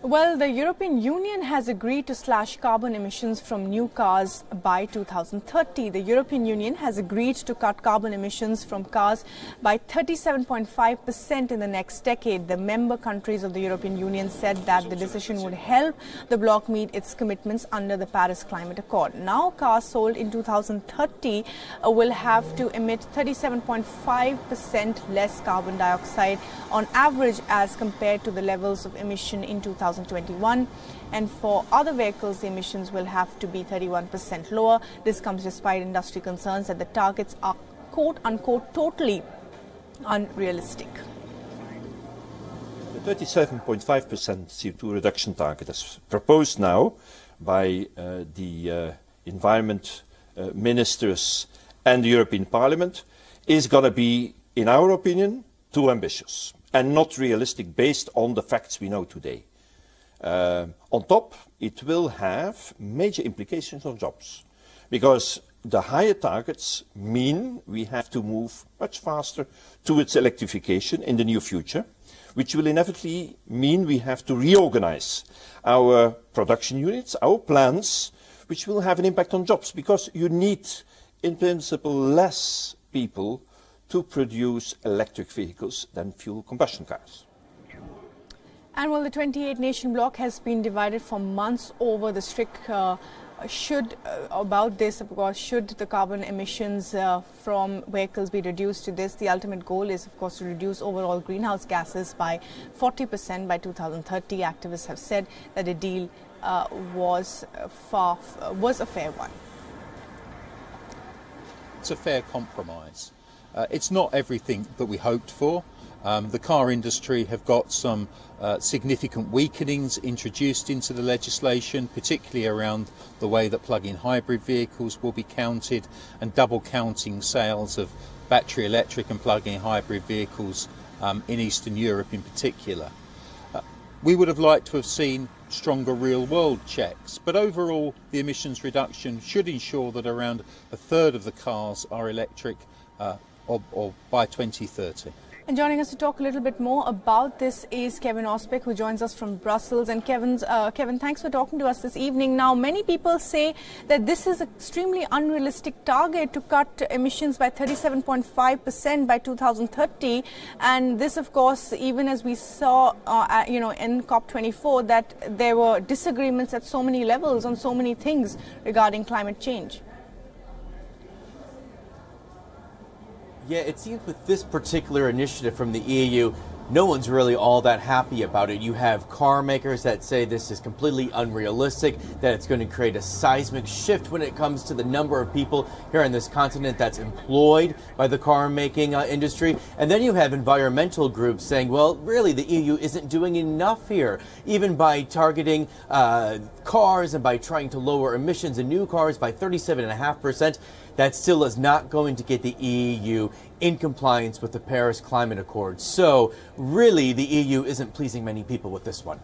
Well, the European Union has agreed to slash carbon emissions from new cars by 2030. The European Union has agreed to cut carbon emissions from cars by 37.5% in the next decade. The member countries of the European Union said that the decision would help the bloc meet its commitments under the Paris Climate Accord. Now, cars sold in 2030 will have to emit 37.5% less carbon dioxide on average as compared to the levels of emission in 2021, and for other vehicles the emissions will have to be 31% lower. This comes despite industry concerns that the targets are quote-unquote totally unrealistic. The 37.5% CO2 reduction target as proposed now by the environment ministers and the European Parliament is going to be, in our opinion, too ambitious and not realistic based on the facts we know today. On top, it will have major implications on jobs, because the higher targets mean we have to move much faster towards electrification in the near future, which will inevitably mean we have to reorganize our production units, our plants, which will have an impact on jobs, because you need, in principle, less people to produce electric vehicles than fuel combustion cars. And well, the 28-nation bloc has been divided for months over the strict about this, of course, should the carbon emissions from vehicles be reduced to this. The ultimate goal is, of course, to reduce overall greenhouse gases by 40% by 2030. Activists have said that the deal was a fair one. It's a fair compromise. It's not everything that we hoped for. The car industry have got some significant weakenings introduced into the legislation, particularly around the way that plug-in hybrid vehicles will be counted and double counting sales of battery electric and plug-in hybrid vehicles in Eastern Europe in particular. We would have liked to have seen stronger real-world checks, but overall the emissions reduction should ensure that around a third of the cars are electric or by 2030. And joining us to talk a little bit more about this is Kevin Osbeck, who joins us from Brussels. And Kevin, thanks for talking to us this evening. Now, many people say that this is an extremely unrealistic target to cut emissions by 37.5% by 2030. And this, of course, even as we saw, in COP24, that there were disagreements at so many levels on so many things regarding climate change. Yeah, it seems with this particular initiative from the EU, no one's really all that happy about it. You have car makers that say this is completely unrealistic, that it's going to create a seismic shift when it comes to the number of people here on this continent that's employed by the car making industry. And then you have environmental groups saying, well, really, the EU isn't doing enough here, even by targeting cars and by trying to lower emissions in new cars by 37.5%. That still is not going to get the EU in compliance with the Paris Climate Accord. So really, the EU isn't pleasing many people with this one.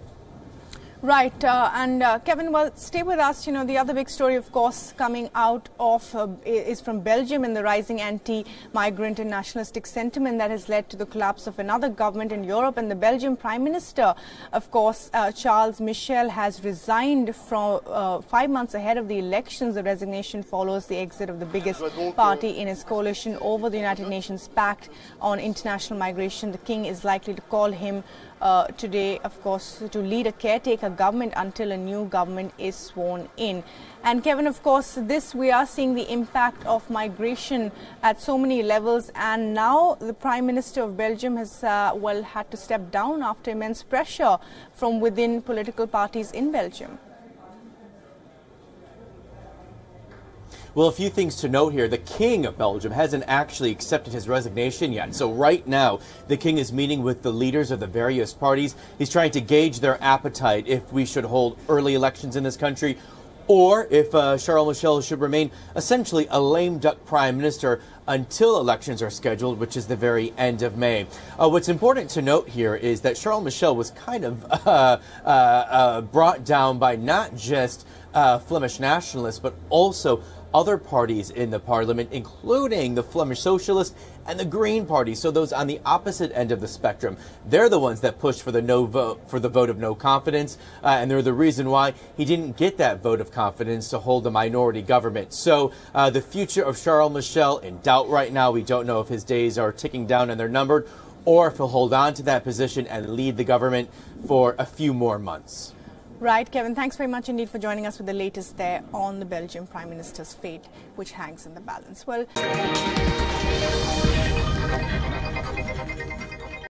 Right. Kevin, well, stay with us. You know, the other big story, of course, coming out of is from Belgium and the rising anti-migrant and nationalistic sentiment that has led to the collapse of another government in Europe. And the Belgian Prime Minister, of course, Charles Michel, has resigned from 5 months ahead of the elections. The resignation follows the exit of the biggest party in his coalition over the United Nations Pact on International Migration. The King is likely to call him today, of course, to lead a caretaker government until a new government is sworn in. And Kevin, of course, we are seeing the impact of migration at so many levels, and now the Prime Minister of Belgium has had to step down after immense pressure from within political parties in Belgium. Well, a few things to note here. The King of Belgium hasn't actually accepted his resignation yet. So right now, the King is meeting with the leaders of the various parties. He's trying to gauge their appetite if we should hold early elections in this country, or if Charles Michel should remain essentially a lame duck prime minister until elections are scheduled, which is the very end of May. What's important to note here is that Charles Michel was kind of brought down by not just Flemish nationalists, but also other parties in the parliament, including the Flemish Socialists and the Green Party, so those on the opposite end of the spectrum. They're the ones that pushed for the vote of no confidence, and they're the reason why he didn't get that vote of confidence to hold a minority government. So the future of Charles Michel in doubt right now. We don't know if his days are ticking down and they're numbered, or if he'll hold on to that position and lead the government for a few more months. Right, Kevin, thanks very much indeed for joining us with the latest there on the Belgian Prime Minister's fate, which hangs in the balance. Well.